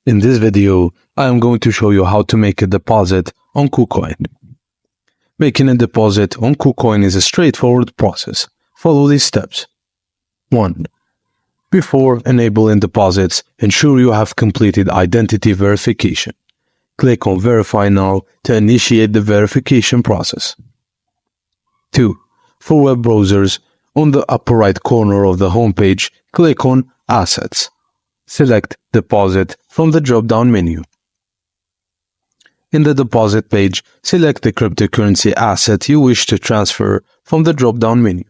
In this video, I am going to show you how to make a deposit on KuCoin. Making a deposit on KuCoin is a straightforward process. Follow these steps. 1. Before enabling deposits, ensure you have completed identity verification. Click on Verify Now to initiate the verification process. 2. For web browsers, on the upper right corner of the homepage, click on Assets. Select Deposit from the drop-down menu. In the deposit page, select the cryptocurrency asset you wish to transfer from the drop-down menu.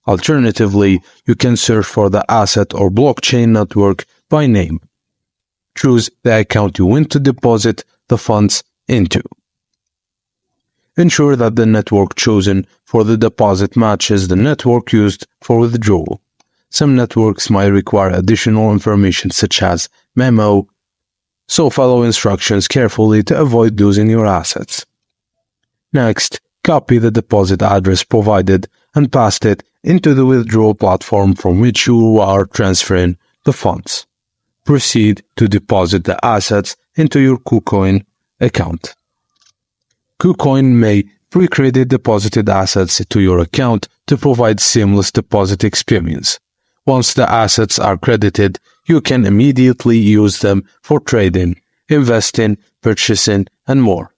Alternatively, you can search for the asset or blockchain network by name. Choose the account you want to deposit the funds into. Ensure that the network chosen for the deposit matches the network used for withdrawal. Some networks might require additional information such as memo, so follow instructions carefully to avoid losing your assets. Next, copy the deposit address provided and paste it into the withdrawal platform from which you are transferring the funds. Proceed to deposit the assets into your KuCoin account. KuCoin may pre-credit deposited assets to your account to provide seamless deposit experience. Once the assets are credited, you can immediately use them for trading, investing, purchasing, and more.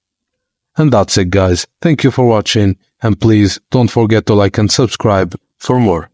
And that's it, guys. Thank you for watching, and please don't forget to like and subscribe for more.